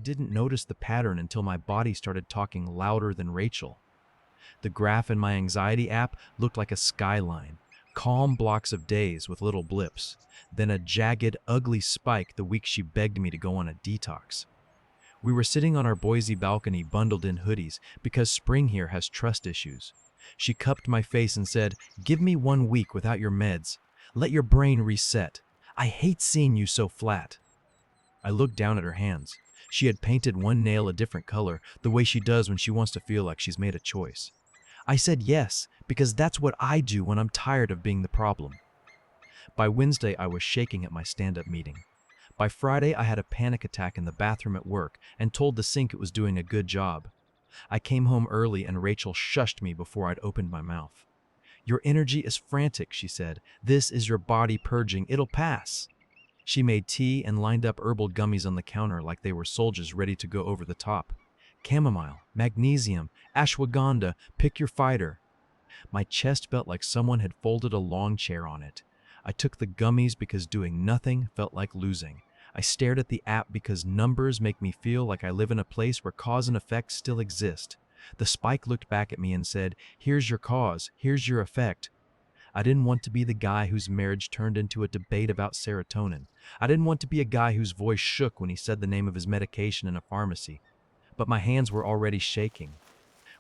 didn't notice the pattern until my body started talking louder than Rachel. The graph in my anxiety app looked like a skyline, calm blocks of days with little blips, then a jagged, ugly spike the week she begged me to go on a detox. We were sitting on our Boise balcony bundled in hoodies because spring here has trust issues. She cupped my face and said, "Give me 1 week without your meds. Let your brain reset. I hate seeing you so flat." I looked down at her hands. She had painted one nail a different color, the way she does when she wants to feel like she's made a choice. I said yes, because that's what I do when I'm tired of being the problem. By Wednesday, I was shaking at my stand-up meeting. By Friday, I had a panic attack in the bathroom at work and told the sink it was doing a good job. I came home early and Rachel shushed me before I'd opened my mouth. "Your energy is frantic," she said. "This is your body purging. It'll pass." She made tea and lined up herbal gummies on the counter like they were soldiers ready to go over the top. Chamomile, magnesium, ashwagandha, pick your fighter. My chest felt like someone had folded a long chair on it. I took the gummies because doing nothing felt like losing. I stared at the app because numbers make me feel like I live in a place where cause and effect still exist. The spike looked back at me and said, "Here's your cause, here's your effect." I didn't want to be the guy whose marriage turned into a debate about serotonin. I didn't want to be a guy whose voice shook when he said the name of his medication in a pharmacy. But my hands were already shaking.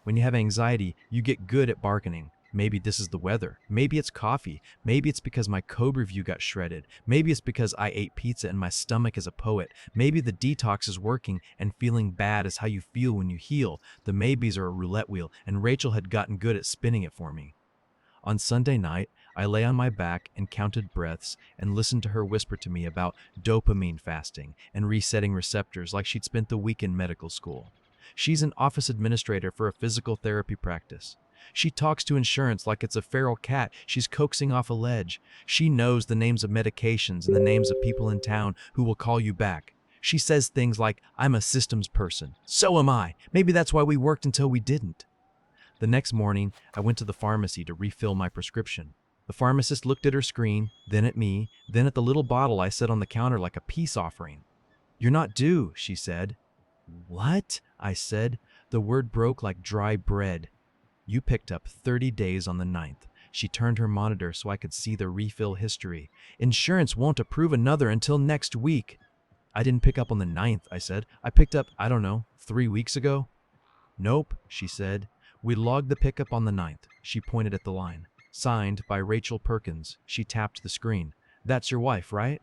When you have anxiety, you get good at bargaining. Maybe this is the weather. Maybe it's coffee. Maybe it's because my code review got shredded. Maybe it's because I ate pizza and my stomach is a poet. Maybe the detox is working and feeling bad is how you feel when you heal. The maybes are a roulette wheel, and Rachel had gotten good at spinning it for me. On Sunday night, I lay on my back and counted breaths and listened to her whisper to me about dopamine fasting and resetting receptors like she'd spent the week in medical school. She's an office administrator for a physical therapy practice. She talks to insurance like it's a feral cat she's coaxing off a ledge. She knows the names of medications and the names of people in town who will call you back. She says things like, "I'm a systems person. So am I. Maybe that's why we worked until we didn't." The next morning, I went to the pharmacy to refill my prescription. The pharmacist looked at her screen, then at me, then at the little bottle I set on the counter like a peace offering. "You're not due," she said. "What?" I said. The word broke like dry bread. "You picked up 30 days on the 9th. She turned her monitor so I could see the refill history. "Insurance won't approve another until next week." "I didn't pick up on the 9th, I said. "I picked up, 3 weeks ago." "Nope," she said. "We logged the pickup on the 9th. She pointed at the line. "Signed by Rachel Perkins." She tapped the screen. "That's your wife, right?"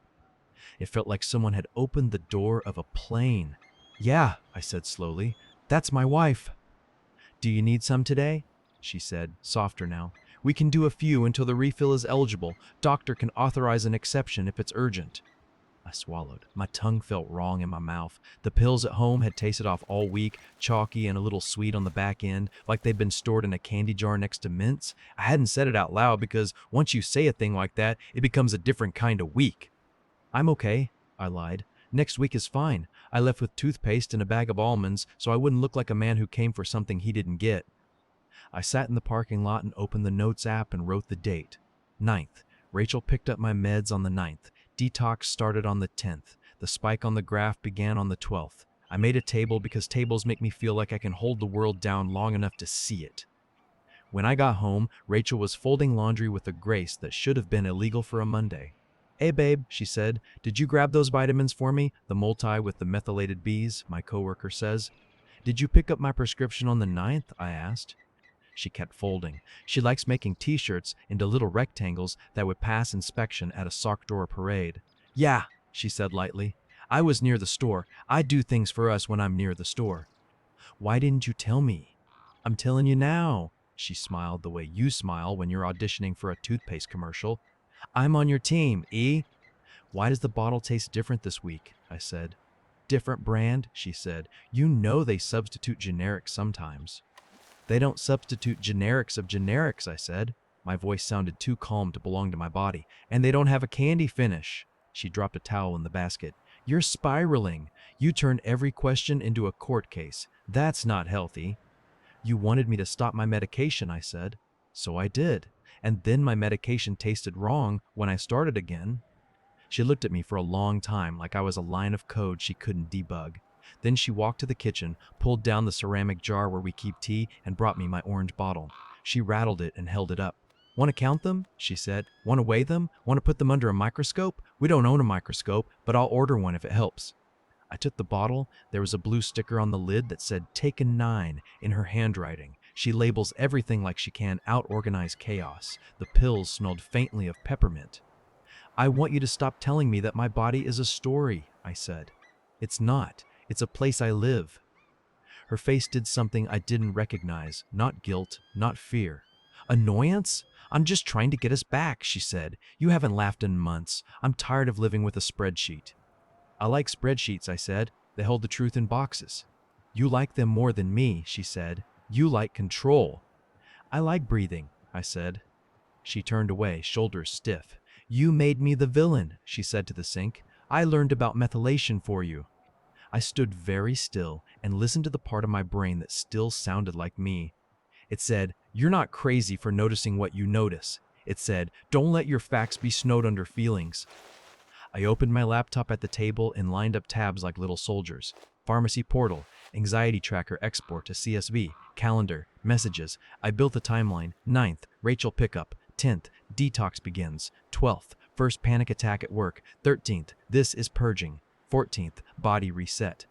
It felt like someone had opened the door of a plane. "Yeah," I said slowly. "That's my wife." "Do you need some today?" she said, softer now. "We can do a few until the refill is eligible. Doctor can authorize an exception if it's urgent." I swallowed. My tongue felt wrong in my mouth. The pills at home had tasted off all week, chalky and a little sweet on the back end, like they'd been stored in a candy jar next to mints. I hadn't said it out loud because once you say a thing like that, it becomes a different kind of week. "I'm okay," I lied. "Next week is fine. I left with toothpaste and a bag of almonds so I wouldn't look like a man who came for something he didn't get." I sat in the parking lot and opened the Notes app and wrote the date. 9th. Rachel picked up my meds on the 9th. Detox started on the 10th. The spike on the graph began on the 12th. I made a table because tables make me feel like I can hold the world down long enough to see it. When I got home, Rachel was folding laundry with a grace that should have been illegal for a Monday. "Hey babe," she said, "did you grab those vitamins for me? The multi with the methylated Bs," my coworker says. "Did you pick up my prescription on the 9th? I asked. She kept folding. She likes making t-shirts into little rectangles that would pass inspection at a sock drawer parade. "Yeah," she said lightly. "I was near the store. I do things for us when I'm near the store." "Why didn't you tell me?" "I'm telling you now." She smiled the way you smile when you're auditioning for a toothpaste commercial. "I'm on your team, E." "Why does the bottle taste different this week?" I said. "Different brand," she said. "You know they substitute generics sometimes." "They don't substitute generics of generics," I said. My voice sounded too calm to belong to my body. "And they don't have a candy finish." She dropped a towel in the basket. "You're spiraling. You turn every question into a court case. That's not healthy." "You wanted me to stop my medication," I said. "So I did. And then my medication tasted wrong when I started again." She looked at me for a long time like I was a line of code she couldn't debug. Then she walked to the kitchen, pulled down the ceramic jar where we keep tea, and brought me my orange bottle. She rattled it and held it up. "Want to count them?" she said. "Want to weigh them? Want to put them under a microscope? We don't own a microscope, but I'll order one if it helps." I took the bottle. There was a blue sticker on the lid that said "Taken 9" in her handwriting. She labels everything like she can out-organize chaos. The pills smelled faintly of peppermint. "I want you to stop telling me that my body is a story," I said. "It's not. It's a place I live." Her face did something I didn't recognize. Not guilt, not fear. "Annoyance? I'm just trying to get us back," she said. "You haven't laughed in months. I'm tired of living with a spreadsheet." "I like spreadsheets," I said. "They hold the truth in boxes." "You like them more than me," she said. "You like control." "I like breathing," I said. She turned away, shoulders stiff. "You made me the villain," she said to the sink. "I learned about methylation for you." I stood very still and listened to the part of my brain that still sounded like me. It said, "You're not crazy for noticing what you notice." It said, "Don't let your facts be snowed under feelings." I opened my laptop at the table and lined up tabs like little soldiers. Pharmacy portal, anxiety tracker export to CSV, calendar, messages. I built a timeline. 9th, Rachel pickup. 10th, detox begins. 12th, first panic attack at work. 13th, this is purging. 14th, body reset.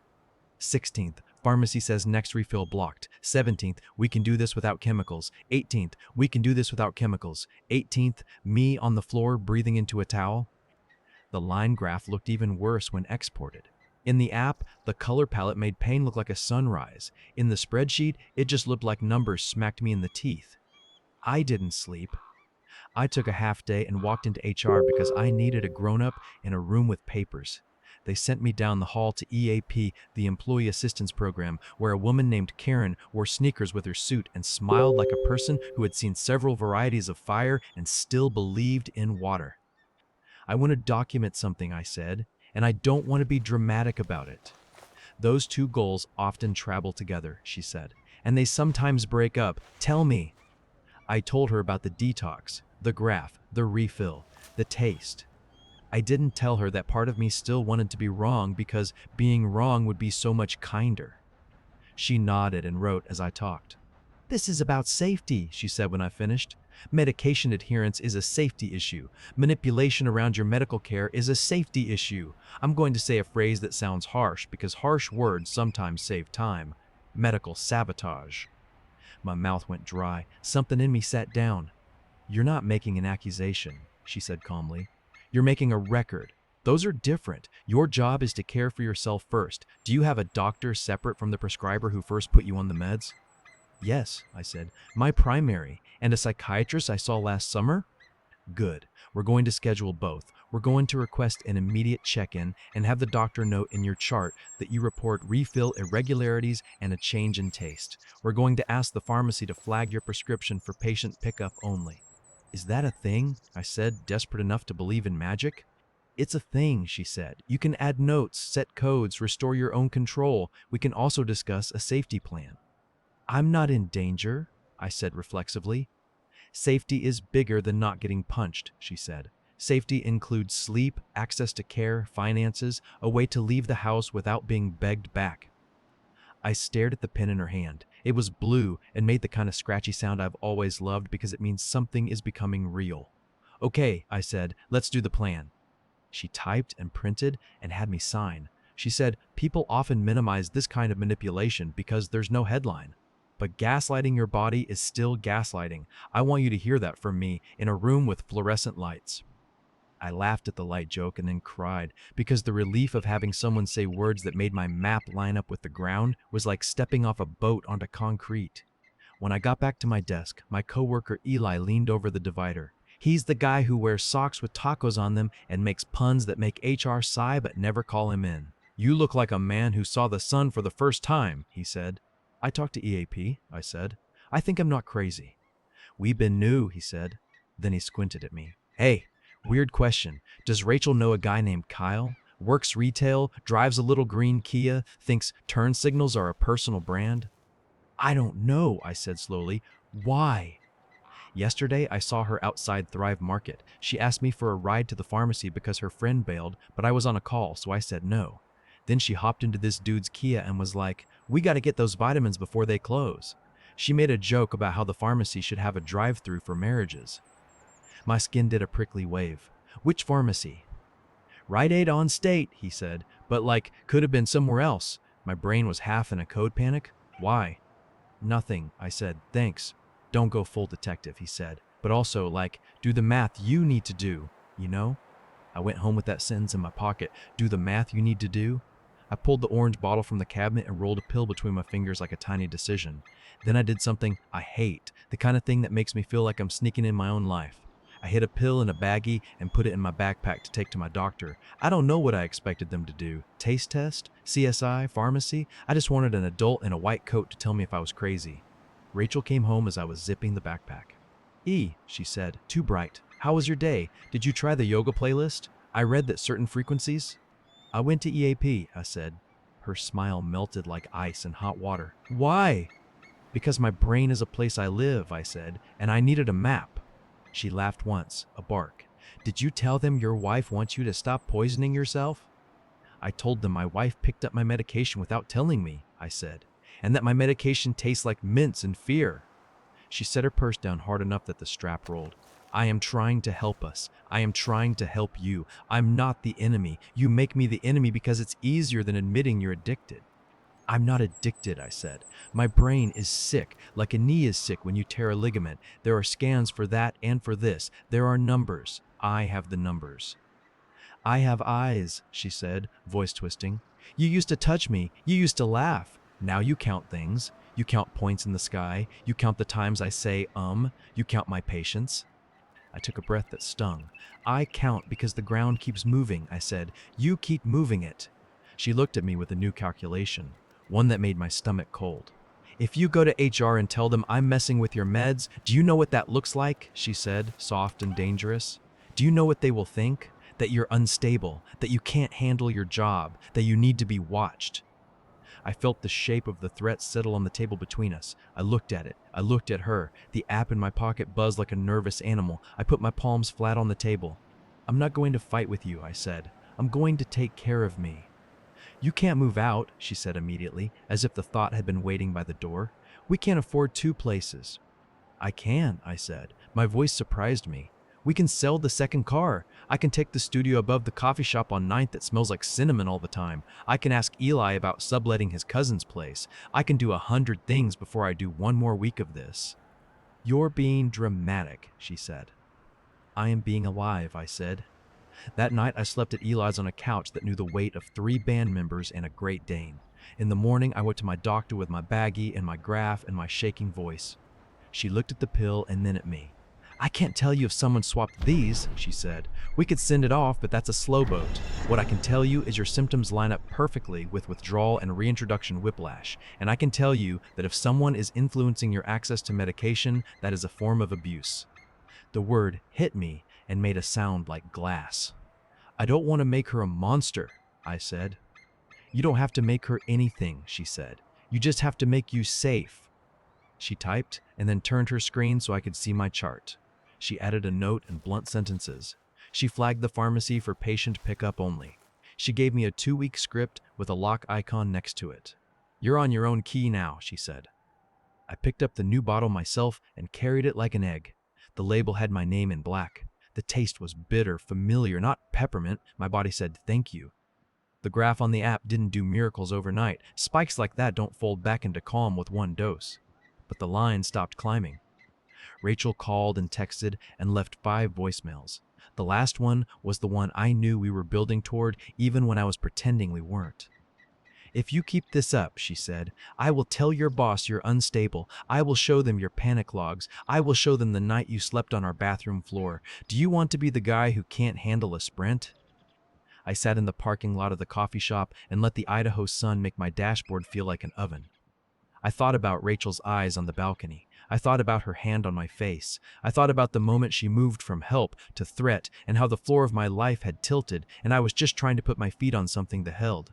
16th, pharmacy says next refill blocked. 17th, we can do this without chemicals. 18th, we can do this without chemicals. 18th, me on the floor breathing into a towel. The line graph looked even worse when exported. In the app, the color palette made pain look like a sunrise. In the spreadsheet, it just looked like numbers smacked me in the teeth. I didn't sleep. I took a half day and walked into HR because I needed a grown-up in a room with papers. They sent me down the hall to EAP, the Employee Assistance Program, where a woman named Karen wore sneakers with her suit and smiled like a person who had seen several varieties of fire and still believed in water. "I want to document something," I said, "and I don't want to be dramatic about it." "Those two goals often travel together," she said, "and they sometimes break up. Tell me." I told her about the detox, the graph, the refill, the taste. I didn't tell her that part of me still wanted to be wrong because being wrong would be so much kinder. She nodded and wrote as I talked. "This is about safety," she said when I finished. "Medication adherence is a safety issue. Manipulation around your medical care is a safety issue." I'm going to say a phrase that sounds harsh because harsh words sometimes save time. Medical sabotage. My mouth went dry. Something in me sat down. "You're not making an accusation," she said calmly. "You're making a record. Those are different. Your job is to care for yourself first. Do you have a doctor separate from the prescriber who first put you on the meds?" "Yes," I said. "My primary. And a psychiatrist I saw last summer?" "Good. We're going to schedule both. We're going to request an immediate check-in and have the doctor note in your chart that you report refill irregularities and a change in taste. We're going to ask the pharmacy to flag your prescription for patient pickup only." "Is that a thing?" I said, desperate enough to believe in magic. "It's a thing," she said. "You can add notes, set codes, restore your own control. We can also discuss a safety plan." "I'm not in danger," I said reflexively. "Safety is bigger than not getting punched," she said. "Safety includes sleep, access to care, finances, a way to leave the house without being begged back." I stared at the pen in her hand. It was blue and made the kind of scratchy sound I've always loved because it means something is becoming real. "Okay," I said, "let's do the plan." She typed and printed and had me sign. She said, "People often minimize this kind of manipulation because there's no headline. But gaslighting your body is still gaslighting. I want you to hear that from me in a room with fluorescent lights." I laughed at the light joke and then cried because the relief of having someone say words that made my map line up with the ground was like stepping off a boat onto concrete. When I got back to my desk, my coworker Eli leaned over the divider. "He's the guy who wears socks with tacos on them and makes puns that make HR sigh but never call him in. You look like a man who saw the sun for the first time," he said. "I talked to EAP," I said. "I think I'm not crazy." "We've been new," he said. Then he squinted at me. "Hey, weird question. Does Rachel know a guy named Kyle? Works retail, drives a little green Kia, thinks turn signals are a personal brand?" "I don't know," I said slowly. "Why?" "Yesterday, I saw her outside Thrive Market. She asked me for a ride to the pharmacy because her friend bailed, but I was on a call, so I said no. Then she hopped into this dude's Kia and was like, "We got to get those vitamins before they close." She made a joke about how the pharmacy should have a drive-through for marriages. My skin did a prickly wave. "Which pharmacy?" "Rite Aid on State," he said, "but like, could have been somewhere else." My brain was half in a code panic. "Why?" "Nothing," I said. "Thanks." "Don't go full detective," he said. "But also, like, do the math you need to do, you know?" I went home with that sentence in my pocket. Do the math you need to do? I pulled the orange bottle from the cabinet and rolled a pill between my fingers like a tiny decision. Then I did something I hate, the kind of thing that makes me feel like I'm sneaking in my own life. I hid a pill in a baggie and put it in my backpack to take to my doctor. I don't know what I expected them to do. Taste test? CSI? Pharmacy? I just wanted an adult in a white coat to tell me if I was crazy. Rachel came home as I was zipping the backpack. She said, "Too bright. How was your day? Did you try the yoga playlist? I read that certain frequencies." "I went to EAP," I said. Her smile melted like ice in hot water. "Why?" "Because my brain is a place I live," I said, "and I needed a map." She laughed once, a bark. "Did you tell them your wife wants you to stop poisoning yourself?" "I told them my wife picked up my medication without telling me," I said, "and that my medication tastes like mints and fear." She set her purse down hard enough that the strap rolled. "I am trying to help us. I am trying to help you. I'm not the enemy. You make me the enemy because it's easier than admitting you're addicted." "I'm not addicted," I said. "My brain is sick, like a knee is sick when you tear a ligament. There are scans for that and for this. There are numbers. I have the numbers." "I have eyes," she said, voice twisting. "You used to touch me. You used to laugh. Now you count things. You count points in the sky. You count the times I say, You count my patience." I took a breath that stung. "I count because the ground keeps moving," I said. "You keep moving it." She looked at me with a new calculation, one that made my stomach cold. "If you go to HR and tell them I'm messing with your meds, do you know what that looks like?" she said, soft and dangerous. "Do you know what they will think? That you're unstable, that you can't handle your job, that you need to be watched." I felt the shape of the threat settle on the table between us. I looked at it. I looked at her. The app in my pocket buzzed like a nervous animal. I put my palms flat on the table. "I'm not going to fight with you," I said. "I'm going to take care of me." "You can't move out," she said immediately, as if the thought had been waiting by the door. "We can't afford two places." "I can," I said. My voice surprised me. "We can sell the second car. I can take the studio above the coffee shop on 9th that smells like cinnamon all the time. I can ask Eli about subletting his cousin's place. I can do 100 things before I do one more week of this." "You're being dramatic," she said. "I am being alive," I said. That night I slept at Eli's on a couch that knew the weight of 3 band members and a Great Dane. In the morning I went to my doctor with my baggie and my graph and my shaking voice. She looked at the pill and then at me. "I can't tell you if someone swapped these," she said. "We could send it off, but that's a slow boat. What I can tell you is your symptoms line up perfectly with withdrawal and reintroduction whiplash. And I can tell you that if someone is influencing your access to medication, that is a form of abuse." The word hit me and made a sound like glass. "I don't want to make her a monster," I said. "You don't have to make her anything," she said. "You just have to make you safe." She typed and then turned her screen so I could see my chart. She added a note in blunt sentences. She flagged the pharmacy for patient pickup only. She gave me a 2-week script with a lock icon next to it. "You're on your own key now," she said. I picked up the new bottle myself and carried it like an egg. The label had my name in black. The taste was bitter, familiar, not peppermint. My body said, "Thank you." The graph on the app didn't do miracles overnight. Spikes like that don't fold back into calm with one dose. But the line stopped climbing. Rachel called and texted and left 5 voicemails. The last one was the one I knew we were building toward, even when I was pretending we weren't. "If you keep this up," she said, "I will tell your boss you're unstable. I will show them your panic logs. I will show them the night you slept on our bathroom floor. Do you want to be the guy who can't handle a sprint?" I sat in the parking lot of the coffee shop and let the Idaho sun make my dashboard feel like an oven. I thought about Rachel's eyes on the balcony. I thought about her hand on my face. I thought about the moment she moved from help to threat and how the floor of my life had tilted and I was just trying to put my feet on something that held.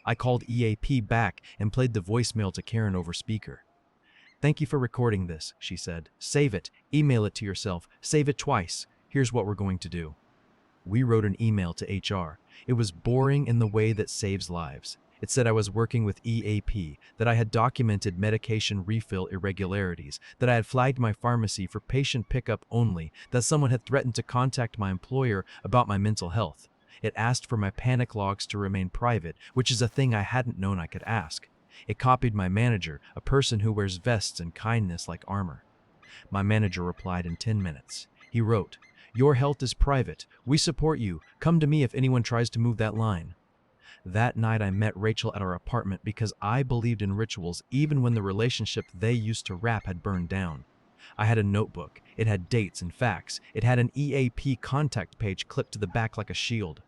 I called EAP back and played the voicemail to Karen over speaker. "Thank you for recording this," she said. "Save it. Email it to yourself. Save it twice. Here's what we're going to do." We wrote an email to HR. It was boring in the way that saves lives. It said I was working with EAP, that I had documented medication refill irregularities, that I had flagged my pharmacy for patient pickup only, that someone had threatened to contact my employer about my mental health. It asked for my panic logs to remain private, which is a thing I hadn't known I could ask. It copied my manager, a person who wears vests and kindness like armor. My manager replied in 10 minutes. He wrote, "Your health is private. We support you. Come to me if anyone tries to move that line." That night I met Rachel at our apartment because I believed in rituals even when the relationship they used to wrap had burned down. I had a notebook. It had dates and facts. It had an EAP contact page clipped to the back like a shield.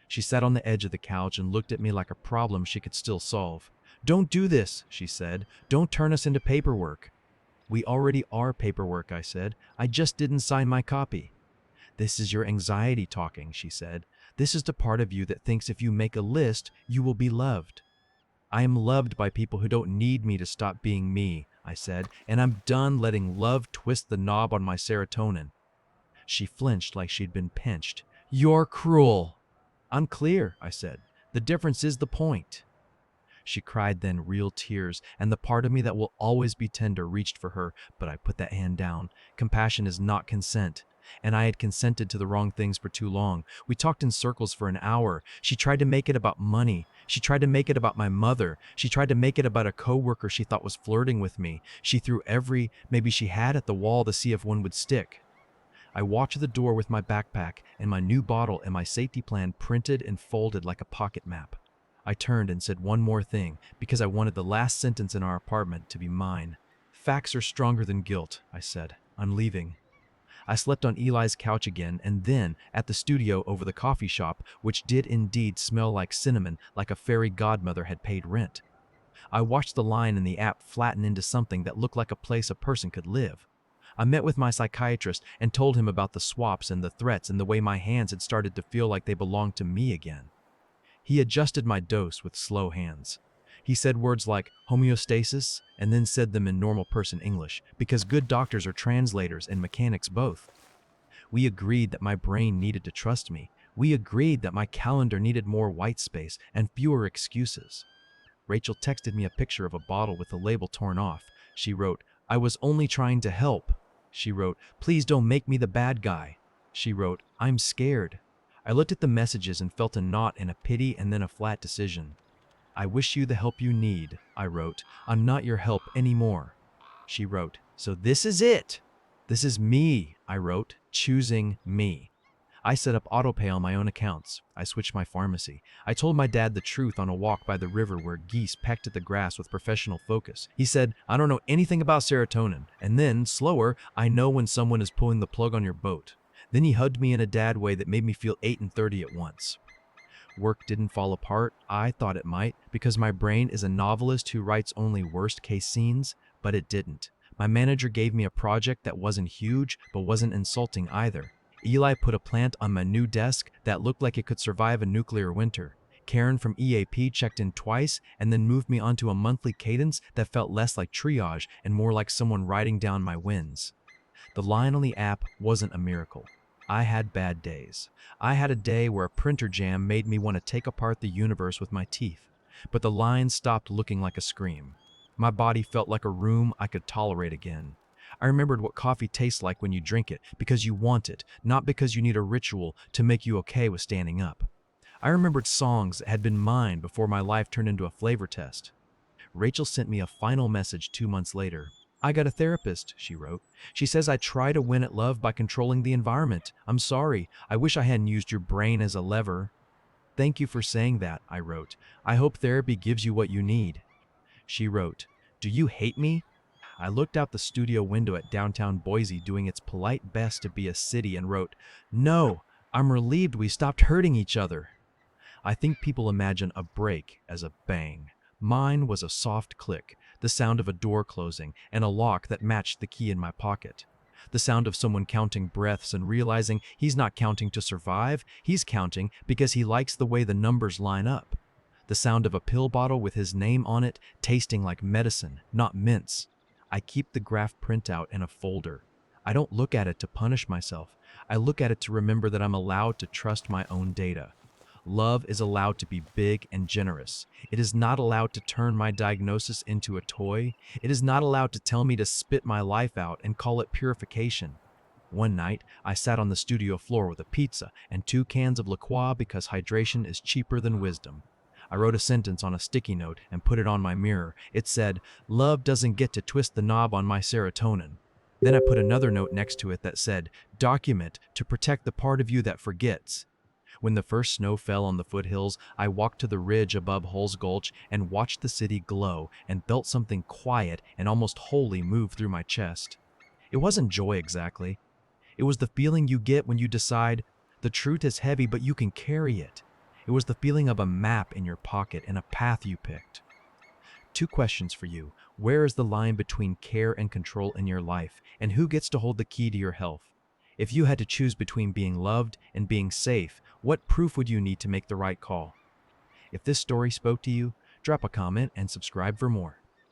She sat on the edge of the couch and looked at me like a problem she could still solve. "Don't do this," she said. "Don't turn us into paperwork." "We already are paperwork," I said. "I just didn't sign my copy." "This is your anxiety talking," she said. "This is the part of you that thinks if you make a list, you will be loved." "I am loved by people who don't need me to stop being me," I said, "and I'm done letting love twist the knob on my serotonin." She flinched like she'd been pinched. "You're cruel." "I'm clear," I said. "The difference is the point." She cried then, real tears, and the part of me that will always be tender reached for her, but I put that hand down. Compassion is not consent. And I had consented to the wrong things for too long. We talked in circles for an hour. She tried to make it about money. She tried to make it about my mother. She tried to make it about a coworker she thought was flirting with me. She threw every maybe she had at the wall to see if one would stick. I walked to the door with my backpack and my new bottle and my safety plan printed and folded like a pocket map. I turned and said one more thing because I wanted the last sentence in our apartment to be mine. "Facts are stronger than guilt," I said. "I'm leaving." I slept on Eli's couch again and then at the studio over the coffee shop, which did indeed smell like cinnamon, like a fairy godmother had paid rent. I watched the line in the app flatten into something that looked like a place a person could live. I met with my psychiatrist and told him about the swaps and the threats and the way my hands had started to feel like they belonged to me again. He adjusted my dose with slow hands. He said words like homeostasis and then said them in normal person English, because good doctors are translators and mechanics both. We agreed that my brain needed to trust me. We agreed that my calendar needed more white space and fewer excuses. Rachel texted me a picture of a bottle with the label torn off. She wrote, "I was only trying to help." She wrote, "Please don't make me the bad guy." She wrote, "I'm scared." I looked at the messages and felt a knot and a pity and then a flat decision. "I wish you the help you need," I wrote. "I'm not your help anymore." She wrote, "So this is it." "This is me," I wrote, "choosing me." I set up autopay on my own accounts. I switched my pharmacy. I told my dad the truth on a walk by the river where geese pecked at the grass with professional focus. He said, "I don't know anything about serotonin." And then, slower, "I know when someone is pulling the plug on your boat." Then he hugged me in a dad way that made me feel 8 and 30 at once. Work didn't fall apart. I thought it might, because my brain is a novelist who writes only worst-case scenes, but it didn't. My manager gave me a project that wasn't huge, but wasn't insulting either. Eli put a plant on my new desk that looked like it could survive a nuclear winter. Karen from EAP checked in twice and then moved me onto a monthly cadence that felt less like triage and more like someone writing down my wins. The line on the app wasn't a miracle. I had bad days. I had a day where a printer jam made me want to take apart the universe with my teeth. But the line stopped looking like a scream. My body felt like a room I could tolerate again. I remembered what coffee tastes like when you drink it because you want it, not because you need a ritual to make you okay with standing up. I remembered songs that had been mine before my life turned into a flavor test. Rachel sent me a final message 2 months later. "I got a therapist," she wrote. "She says I try to win at love by controlling the environment. I'm sorry. I wish I hadn't used your brain as a lever." "Thank you for saying that," I wrote. "I hope therapy gives you what you need." She wrote, "Do you hate me?" I looked out the studio window at downtown Boise doing its polite best to be a city and wrote, "No, I'm relieved we stopped hurting each other." I think people imagine a break as a bang. Mine was a soft click, the sound of a door closing, and a lock that matched the key in my pocket. The sound of someone counting breaths and realizing he's not counting to survive, he's counting because he likes the way the numbers line up. The sound of a pill bottle with his name on it, tasting like medicine, not mints. I keep the graph printout in a folder. I don't look at it to punish myself. I look at it to remember that I'm allowed to trust my own data. Love is allowed to be big and generous. It is not allowed to turn my diagnosis into a toy. It is not allowed to tell me to spit my life out and call it purification. One night, I sat on the studio floor with a pizza and 2 cans of La Croix because hydration is cheaper than wisdom. I wrote a sentence on a sticky note and put it on my mirror. It said, "Love doesn't get to twist the knob on my serotonin." Then I put another note next to it that said, "Document to protect the part of you that forgets." When the first snow fell on the foothills, I walked to the ridge above Hull's Gulch and watched the city glow and felt something quiet and almost holy move through my chest. It wasn't joy exactly. It was the feeling you get when you decide the truth is heavy, but you can carry it. It was the feeling of a map in your pocket and a path you picked. 2 questions for you. Where is the line between care and control in your life? And who gets to hold the key to your health? If you had to choose between being loved and being safe, what proof would you need to make the right call? If this story spoke to you, drop a comment and subscribe for more.